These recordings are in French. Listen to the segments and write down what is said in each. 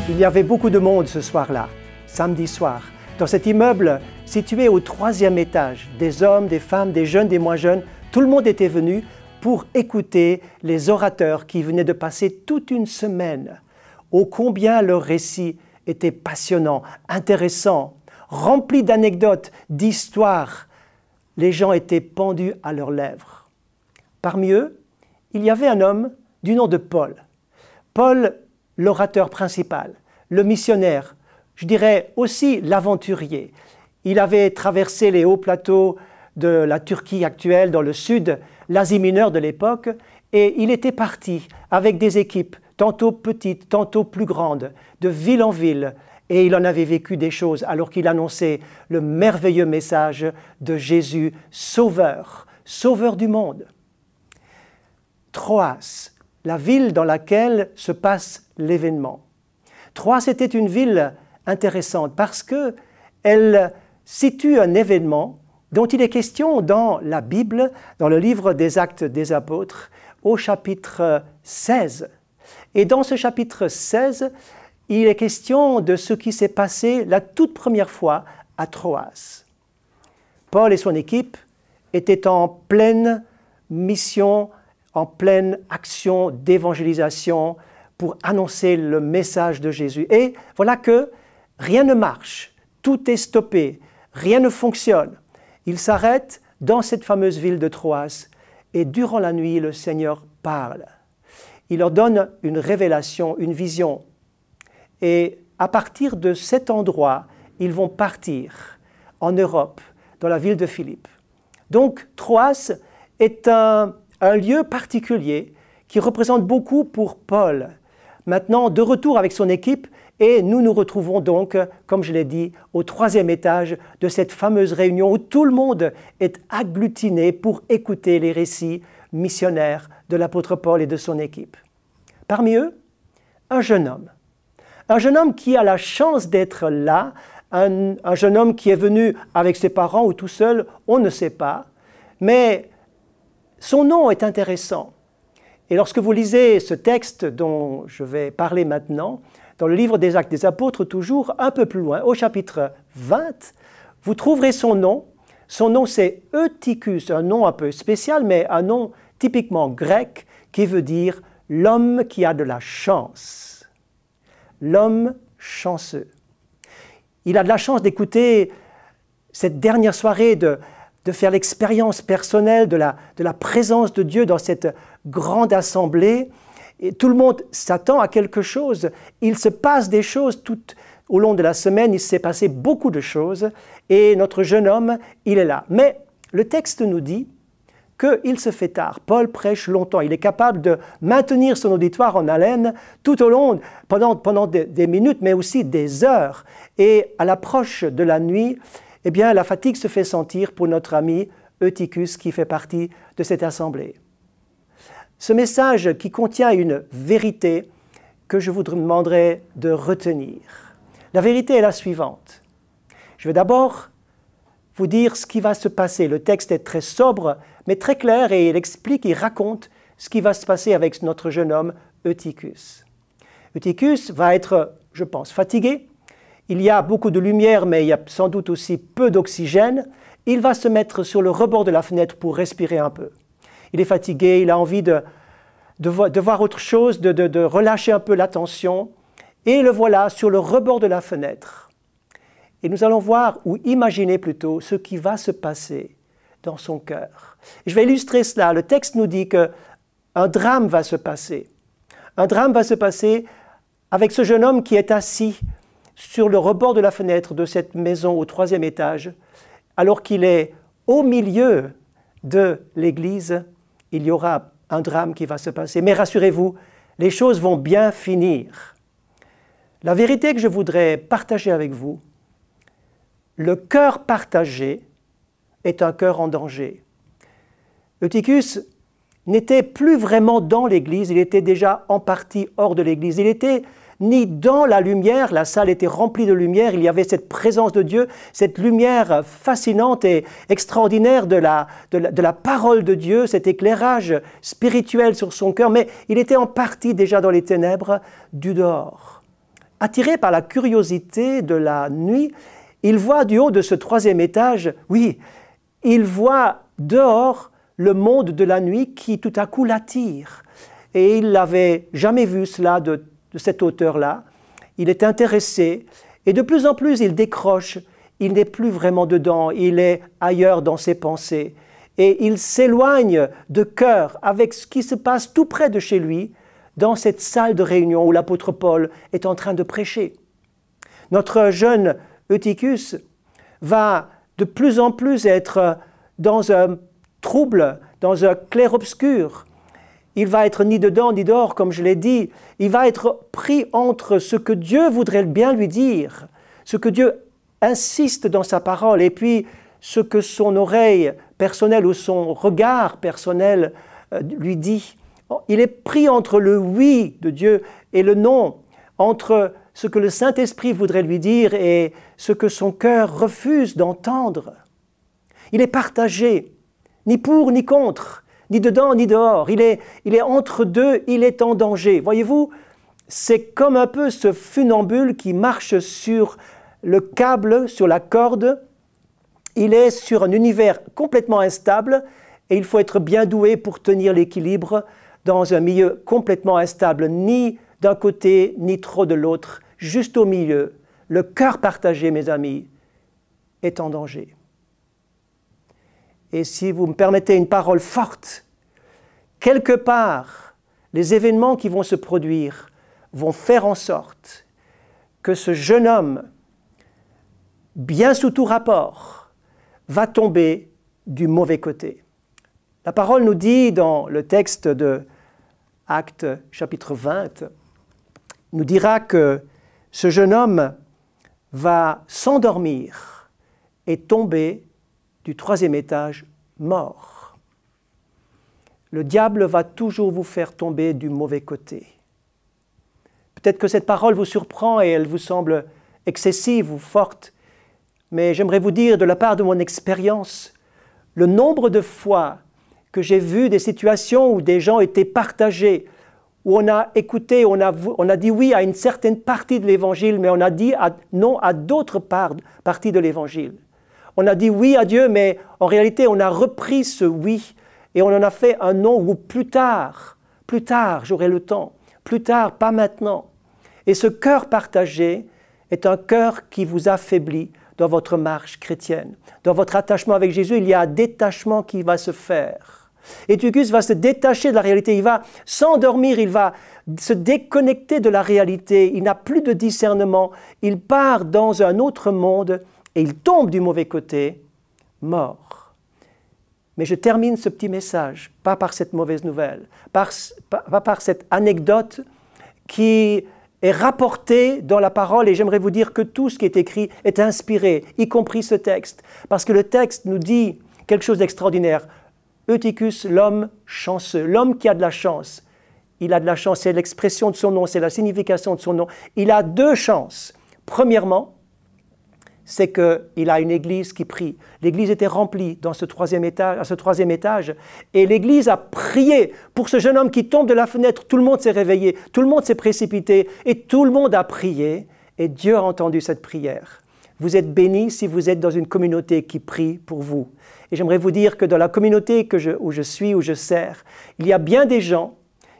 Il y avait beaucoup de monde ce soir-là, samedi soir, dans cet immeuble situé au 3e étage. Des hommes, des femmes, des jeunes, des moins jeunes, tout le monde était venu pour écouter les orateurs qui venaient de passer toute une semaine. Ô combien leur récit était passionnant, intéressant, rempli d'anecdotes, d'histoires. Les gens étaient pendus à leurs lèvres. Parmi eux, il y avait un homme du nom de Paul. Paul, l'orateur principal, le missionnaire, je dirais aussi l'aventurier. Il avait traversé les hauts plateaux de la Turquie actuelle, dans le sud, l'Asie mineure de l'époque, et il était parti avec des équipes, tantôt petites, tantôt plus grandes, de ville en ville, et il en avait vécu des choses alors qu'il annonçait le merveilleux message de Jésus, Sauveur, Sauveur du monde. Troas, la ville dans laquelle se passe l'événement. Troas était une ville intéressante parce qu'elle situe un événement dont il est question dans la Bible, dans le livre des Actes des Apôtres, au chapitre 16. Et dans ce chapitre 16, il est question de ce qui s'est passé la toute première fois à Troas. Paul et son équipe étaient en pleine mission, en pleine action d'évangélisation pour annoncer le message de Jésus. Et voilà que rien ne marche, tout est stoppé, rien ne fonctionne. Ils s'arrêtent dans cette fameuse ville de Troas et durant la nuit, le Seigneur parle. Il leur donne une révélation, une vision. Et à partir de cet endroit, ils vont partir en Europe, dans la ville de Philippe. Donc, Troas est un lieu particulier qui représente beaucoup pour Paul. Maintenant, de retour avec son équipe, et nous nous retrouvons donc, comme je l'ai dit, au 3e étage de cette fameuse réunion où tout le monde est agglutiné pour écouter les récits missionnaires de l'apôtre Paul et de son équipe. Parmi eux, un jeune homme qui a la chance d'être là, un jeune homme qui est venu avec ses parents ou tout seul, on ne sait pas, mais son nom est intéressant. Et lorsque vous lisez ce texte dont je vais parler maintenant, dans le livre des Actes des Apôtres, toujours un peu plus loin, au chapitre 20, vous trouverez son nom. Son nom, c'est Eutychus, un nom un peu spécial, mais un nom typiquement grec qui veut dire « l'homme qui a de la chance ». L'homme chanceux. Il a de la chance d'écouter cette dernière soirée, de faire l'expérience personnelle de la présence de Dieu dans cette grande assemblée. Et tout le monde s'attend à quelque chose. Il se passe des choses tout au long de la semaine. Il s'est passé beaucoup de choses. Et notre jeune homme, il est là. Mais le texte nous dit qu'il se fait tard. Paul prêche longtemps. Il est capable de maintenir son auditoire en haleine tout au long, pendant des minutes, mais aussi des heures. Et à l'approche de la nuit, eh bien, la fatigue se fait sentir pour notre ami Eutychus qui fait partie de cette assemblée. Ce message qui contient une vérité que je vous demanderai de retenir. La vérité est la suivante. Je vais d'abord vous dire ce qui va se passer. Le texte est très sobre, mais très clair et il explique, il raconte ce qui va se passer avec notre jeune homme Eutychus. Eutychus va être, je pense, fatigué. Il y a beaucoup de lumière, mais il y a sans doute aussi peu d'oxygène. Il va se mettre sur le rebord de la fenêtre pour respirer un peu. Il est fatigué, il a envie de voir autre chose, de relâcher un peu l'attention. Et le voilà sur le rebord de la fenêtre. Et nous allons voir, ou imaginer plutôt, ce qui va se passer dans son cœur. Et je vais illustrer cela. Le texte nous dit qu'un drame va se passer. Un drame va se passer avec ce jeune homme qui est assis sur le rebord de la fenêtre de cette maison au 3e étage, alors qu'il est au milieu de l'église. Il y aura un drame qui va se passer. Mais rassurez-vous, les choses vont bien finir. La vérité que je voudrais partager avec vous, le cœur partagé est un cœur en danger. Eutychus n'était plus vraiment dans l'église, il était déjà en partie hors de l'église. Il était ni dans la lumière. La salle était remplie de lumière, il y avait cette présence de Dieu, cette lumière fascinante et extraordinaire de la parole de Dieu, cet éclairage spirituel sur son cœur, mais il était en partie déjà dans les ténèbres du dehors. Attiré par la curiosité de la nuit, il voit du haut de ce 3e étage, oui, il voit dehors le monde de la nuit qui tout à coup l'attire. Et il n'avait jamais vu cela de cette hauteur-là. Il est intéressé et de plus en plus il décroche. Il n'est plus vraiment dedans, il est ailleurs dans ses pensées. Et il s'éloigne de cœur avec ce qui se passe tout près de chez lui, dans cette salle de réunion où l'apôtre Paul est en train de prêcher. Notre jeune Eutychus va de plus en plus être dans un trouble, dans un clair-obscur. Il va être ni dedans ni dehors, comme je l'ai dit. Il va être pris entre ce que Dieu voudrait bien lui dire, ce que Dieu insiste dans sa parole, et puis ce que son oreille personnelle ou son regard personnel lui dit. Il est pris entre le oui de Dieu et le non, entre ce que le Saint-Esprit voudrait lui dire et ce que son cœur refuse d'entendre. Il est partagé, ni pour ni contre, ni dedans ni dehors. Il est entre deux, il est en danger. Voyez-vous, c'est comme un peu ce funambule qui marche sur le câble, sur la corde. Il est sur un univers complètement instable et il faut être bien doué pour tenir l'équilibre dans un milieu complètement instable, ni d'un côté, ni trop de l'autre, juste au milieu. Le cœur partagé, mes amis, est en danger. Et si vous me permettez une parole forte, quelque part, les événements qui vont se produire vont faire en sorte que ce jeune homme, bien sous tout rapport, va tomber du mauvais côté. La parole nous dit dans le texte de Actes chapitre 20, nous dira que ce jeune homme va s'endormir et tomber du 3e étage mort. Le diable va toujours vous faire tomber du mauvais côté. Peut-être que cette parole vous surprend et elle vous semble excessive ou forte, mais j'aimerais vous dire de la part de mon expérience, le nombre de fois que j'ai vu des situations où des gens étaient partagés, où on a écouté, on a dit oui à une certaine partie de l'Évangile, mais on a dit non à d'autres parties de l'Évangile. On a dit oui à Dieu, mais en réalité, on a repris ce oui et on en a fait un non ou plus tard, j'aurai le temps, plus tard, pas maintenant. Et ce cœur partagé est un cœur qui vous affaiblit dans votre marche chrétienne. Dans votre attachement avec Jésus, il y a un détachement qui va se faire. Et Eutychus va se détacher de la réalité, il va s'endormir, il va se déconnecter de la réalité, il n'a plus de discernement, il part dans un autre monde et il tombe du mauvais côté, mort. Mais je termine ce petit message, pas par cette mauvaise nouvelle, pas par cette anecdote qui est rapportée dans la parole, et j'aimerais vous dire que tout ce qui est écrit est inspiré, y compris ce texte, parce que le texte nous dit quelque chose d'extraordinaire. Eutychus, l'homme chanceux, l'homme qui a de la chance. Il a de la chance, c'est l'expression de son nom, c'est la signification de son nom. Il a 2 chances. Premièrement, c'est qu'il a une église qui prie. L'église était remplie dans ce 3e étage, à ce 3e étage, et l'église a prié pour ce jeune homme qui tombe de la fenêtre. Tout le monde s'est réveillé, tout le monde s'est précipité, et tout le monde a prié, et Dieu a entendu cette prière. Vous êtes bénis si vous êtes dans une communauté qui prie pour vous. Et j'aimerais vous dire que dans la communauté où je suis, où je sers, il y a bien des gens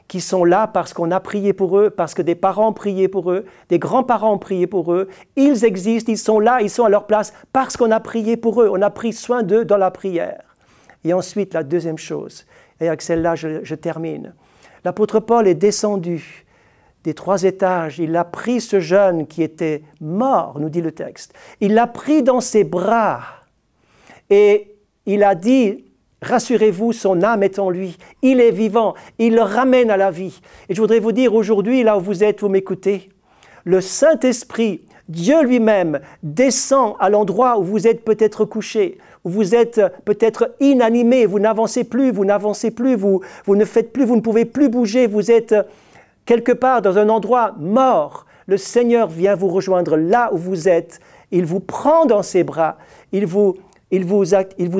qui sont là parce qu'on a prié pour eux, parce que des parents ont prié pour eux, des grands-parents ont prié pour eux. Ils existent, ils sont là, ils sont à leur place parce qu'on a prié pour eux. On a pris soin d'eux dans la prière. Et ensuite, la deuxième chose, et avec celle-là, je termine. L'apôtre Paul est descendu des 3 étages. Il a pris ce jeune qui était mort, nous dit le texte. Il l'a pris dans ses bras et il a dit, rassurez-vous, son âme est en lui. Il est vivant. Il le ramène à la vie. Et je voudrais vous dire aujourd'hui, là où vous êtes, vous m'écoutez, le Saint-Esprit, Dieu lui-même, descend à l'endroit où vous êtes peut-être couché, où vous êtes peut-être inanimé, vous n'avancez plus, vous ne faites plus, vous ne pouvez plus bouger, vous êtes quelque part dans un endroit mort, le Seigneur vient vous rejoindre là où vous êtes. Il vous prend dans ses bras, il vous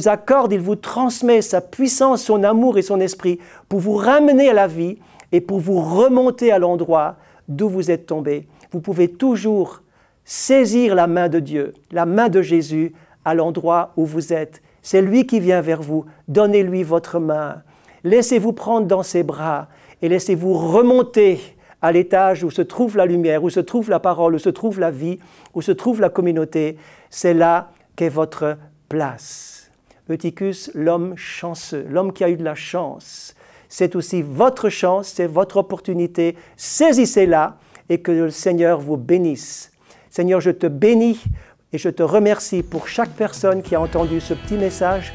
accorde, il vous transmet sa puissance, son amour et son esprit pour vous ramener à la vie et pour vous remonter à l'endroit d'où vous êtes tombé. Vous pouvez toujours saisir la main de Dieu, la main de Jésus à l'endroit où vous êtes. C'est lui qui vient vers vous. Donnez-lui votre main. Laissez-vous prendre dans ses bras et laissez-vous remonter à l'étage où se trouve la lumière, où se trouve la parole, où se trouve la vie, où se trouve la communauté. C'est là qu'est votre place. Eutychus, l'homme chanceux, l'homme qui a eu de la chance. C'est aussi votre chance, c'est votre opportunité. Saisissez-la et que le Seigneur vous bénisse. Seigneur, je te bénis et je te remercie pour chaque personne qui a entendu ce petit message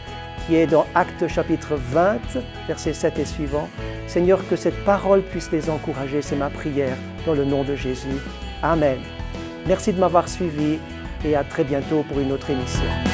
qui est dans Actes chapitre 20, versets 7 et suivants. Seigneur, que cette parole puisse les encourager, c'est ma prière dans le nom de Jésus. Amen. Merci de m'avoir suivi et à très bientôt pour une autre émission.